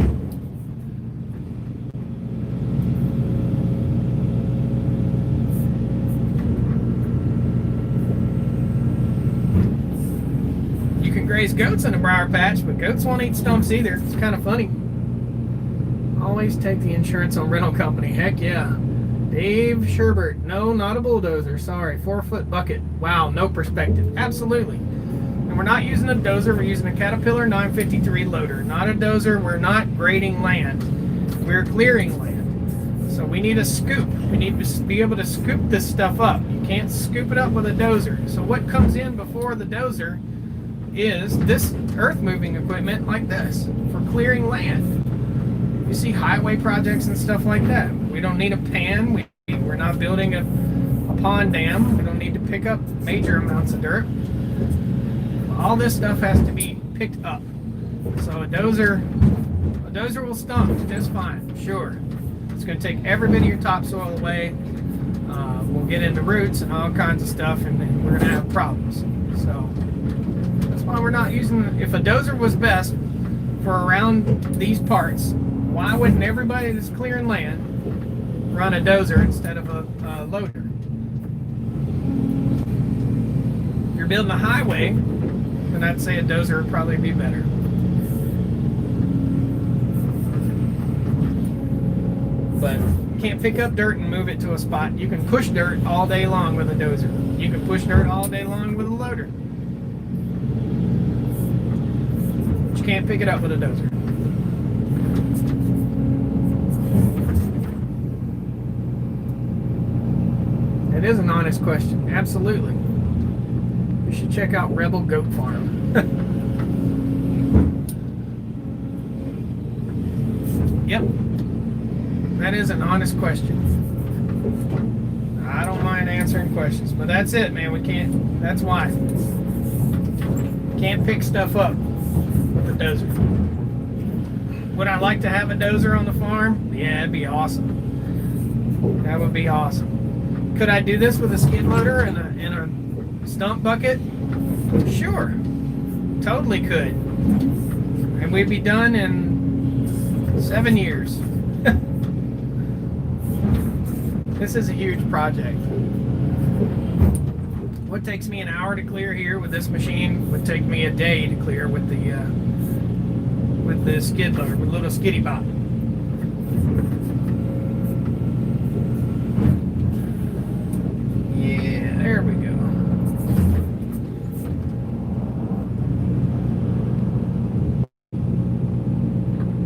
You can graze goats in a briar patch, but goats won't eat stumps either. It's kind of funny. Always take the insurance on rental company. Heck yeah. Dave Sherbert. No, not a bulldozer. Sorry. 4-foot bucket. Wow, no perspective. Absolutely. And we're not using a dozer. We're using a Caterpillar 953 loader. Not a dozer. We're not grading land. We're clearing land. So we need a scoop. We need to be able to scoop this stuff up. You can't scoop it up with a dozer. So what comes in before the dozer is this earth-moving equipment like this for clearing land. You see highway projects and stuff like that. We don't need a pan. We're not building a pond dam. We don't need to pick up major amounts of dirt. All this stuff has to be picked up. So a dozer will stump just fine, sure. It's going to take every bit of your topsoil away. We'll get into roots and all kinds of stuff, and then we're going to have problems. So that's why we're not using. If a dozer was best for around these parts, why wouldn't everybody that's clearing land run a dozer instead of a loader? If you're building a highway, then I'd say a dozer would probably be better. But you can't pick up dirt and move it to a spot. You can push dirt all day long with a dozer. You can push dirt all day long with a loader. just can't pick it up with a dozer. It is an honest question. Absolutely. You should check out Rebel Goat Farm. Yep. That is an honest question. I don't mind answering questions, but that's it, man. We can't. That's why. Can't pick stuff up with a dozer. Would I like to have a dozer on the farm? Yeah, it'd be awesome. That would be awesome. Could I do this with a skid loader and a stump bucket? Sure. Totally could. And we'd be done in 7 years. This is a huge project. What takes me an hour to clear here with this machine would take me a day to clear with the skid loader, with a little skiddy bop. Yeah, there we go.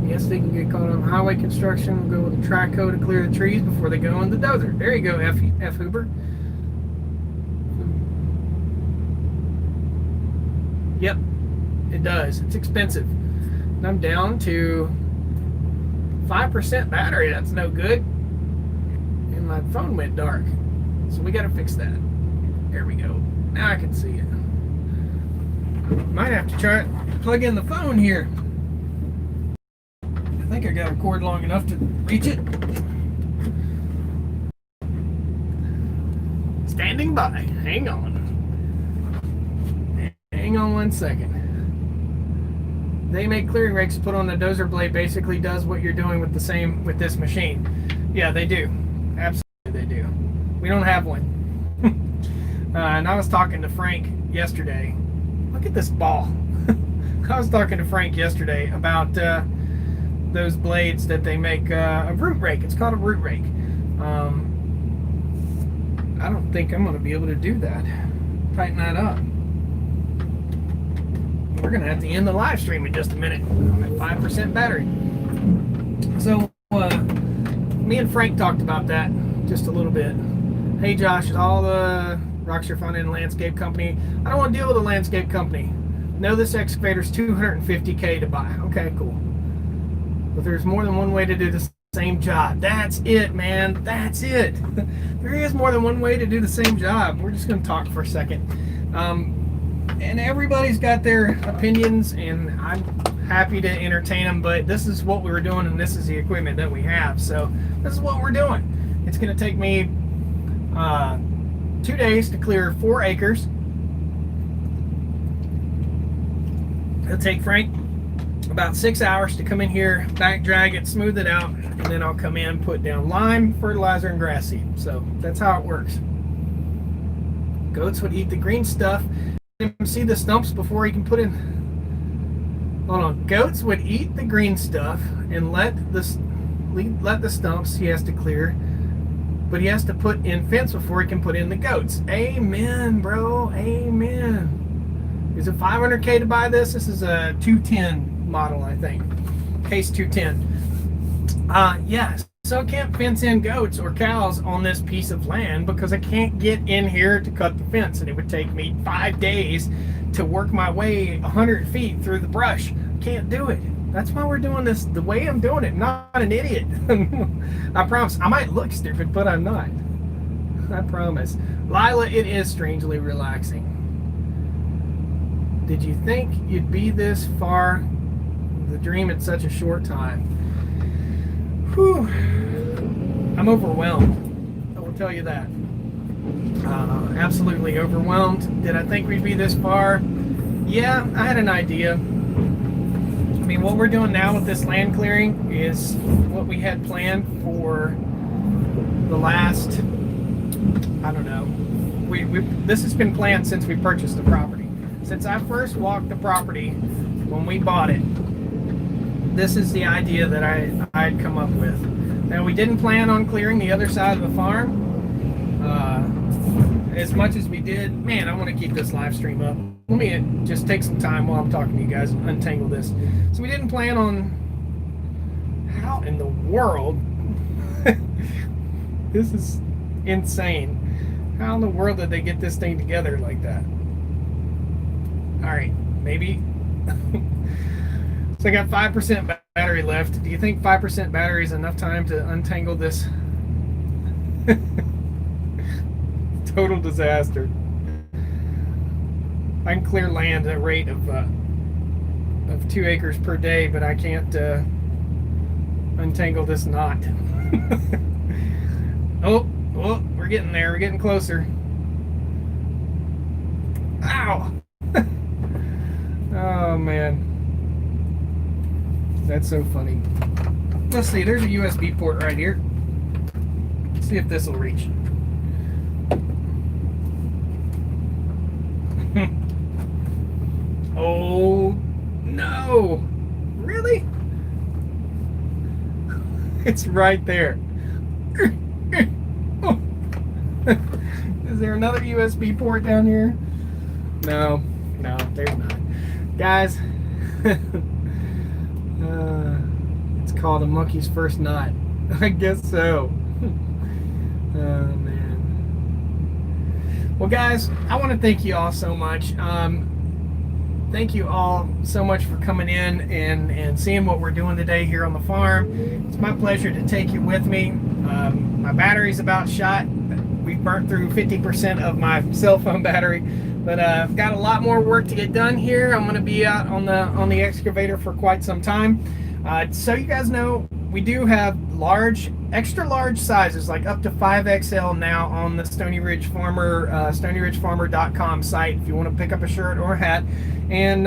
Yes, they can get caught on highway construction. We'll go with the track hoe to clear the trees before they go in the dozer. There you go, F. Huber. Yep, it does. It's expensive. And I'm down to 5% battery. That's no good. And my phone went dark. So we got to fix that. There we go. Now I can see it. Might have to try it. Plug in the phone here. I think I got a cord long enough to reach it. Standing by. Hang on. Hang on 1 second. They make clearing rakes to put on the dozer blade. Basically does what you're doing with this machine. Yeah, they do. Absolutely they do. We don't have one. And I was talking to Frank yesterday. Look at this ball. I was talking to Frank yesterday about those blades that they make, a root rake. It's called a root rake. I don't think I'm going to be able to do that. Tighten that up. We're going to have to end the live stream in just a minute. I'm at 5% battery. So, me and Frank talked about that just a little bit. Hey Josh, all the rocks you're finding in a landscape company. I don't want to deal with a landscape company. No, this excavator's $250K to buy. Okay, cool. But there's more than one way to do the same job. That's it, man. That's it. There is more than one way to do the same job. We're just going to talk for a second. And everybody's got their opinions, and I'm happy to entertain them, but this is what we were doing, and this is the equipment that we have. So this is what we're doing. It's going to take me 2 days to clear 4 acres. It'll take Frank about 6 hours to come in here, back drag it, smooth it out, and then I'll come in, put down lime, fertilizer, and grass seed. So that's how it works. Goats would eat the green stuff. See the stumps before he can put in. Hold on. Goats would eat the green stuff and let the stumps he has to clear, but he has to put in fence before he can put in the goats. Amen, bro. Amen. Is it $500K to buy this? This is a 210 model, I think. Case 210. Yes. So I can't fence in goats or cows on this piece of land because I can't get in here to cut the fence, and it would take me 5 days to work my way 100 feet through the brush. Can't do it. That's why we're doing this the way I'm doing it. Not an idiot. I promise. I might look stupid, but I'm not. I promise. Lila, it is strangely relaxing. Did you think you'd be this far? The dream in such a short time. Whew. I'm overwhelmed. I will tell you that. Absolutely overwhelmed. Did I think we'd be this far? Yeah, I had an idea. I mean, what we're doing now with this land clearing is what we had planned for the last, I don't know. This has been planned since we purchased the property. Since I first walked the property when we bought it, this is the idea that I'd come up with. Now, we didn't plan on clearing the other side of the farm. as much as we did, man, I want to keep this live stream up. Let me just take some time while I'm talking to you guys and untangle this. So we didn't plan on... How in the world... This is insane. How in the world did they get this thing together like that? Alright, maybe... So I got 5% battery left. Do you think 5% battery is enough time to untangle this? Total disaster. I can clear land at a rate of 2 acres per day, but I can't untangle this knot. Oh, we're getting there. We're getting closer. Ow! Oh, man. That's so funny. Let's see. There's a USB port right here. Let's see if this will reach. Oh, no. Really? It's right there. Oh. Is there another USB port down here? No, there's not. Guys, it's called a monkey's first knot. I guess so. Oh, man. Well, guys, I want to thank you all so much. Thank you all so much for coming in and seeing what we're doing today here on the farm. It's my pleasure to take you with me. My battery's about shot. We've burnt through 50% of my cell phone battery, but I've got a lot more work to get done here. I'm going to be out on the excavator for quite some time. So you guys know, we do have extra large sizes, like up to 5XL now on the Stoney Ridge Farmer, StoneyRidgeFarmer.com site if you want to pick up a shirt or a hat. And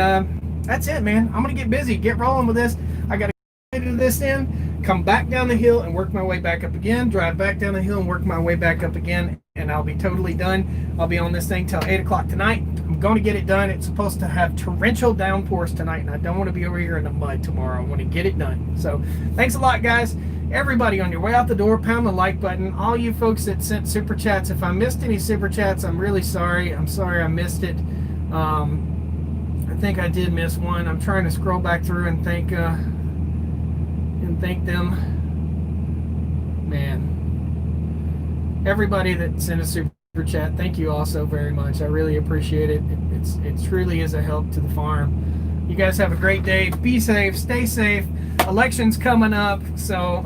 that's it, man. I'm going to get busy, get rolling with this. I got to get this in, come back down the hill and work my way back up again, drive back down the hill and work my way back up again, and I'll be totally done. I'll be on this thing till 8 o'clock tonight. I'm going to get it done. It's supposed to have torrential downpours tonight, and I don't want to be over here in the mud tomorrow. I want to get it done. So thanks a lot, guys. Everybody, on your way out the door, pound the like button. All you folks that sent super chats, if I missed any super chats, I'm really sorry. I'm sorry I missed it. I think I did miss one. I'm trying to scroll back through and thank them. Man, everybody that sent a super chat, thank you all so very much. I really appreciate it. It truly is a help to the farm. You guys have a great day. Be safe. Stay safe. Election's coming up, so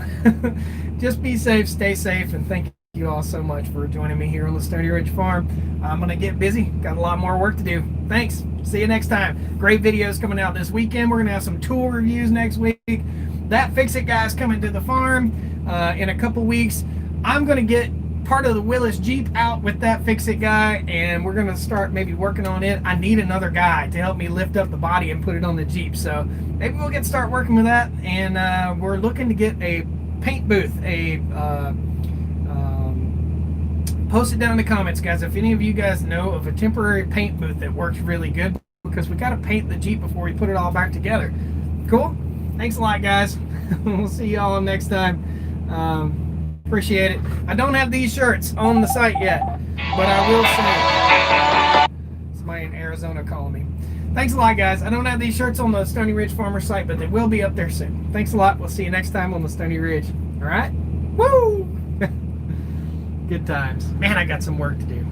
just be safe, stay safe, and thank you all so much for joining me here on the Stoney Ridge Farm. I'm going to get busy. Got a lot more work to do. Thanks. See you next time. Great videos coming out this weekend. We're going to have some tool reviews next week. That Fix It guy's coming to the farm in a couple weeks. I'm going to get part of the Willis Jeep out with that Fix It guy, and we're going to start maybe working on it. I need another guy to help me lift up the body and put it on the Jeep, so maybe we'll start working with that. And we're looking to get a paint booth. Post it down in the comments, guys, if any of you guys know of a temporary paint booth that works really good, because we got to paint the Jeep before we put it all back together. Cool? Thanks a lot, guys. We'll see y'all next time. Appreciate it. I don't have these shirts on the site yet, but I will soon. Somebody in Arizona calling me. Thanks a lot, guys. I don't have these shirts on the Stoney Ridge Farmer site, but they will be up there soon. Thanks a lot. We'll see you next time on the Stoney Ridge. All right? Woo! Good times. Man, I got some work to do.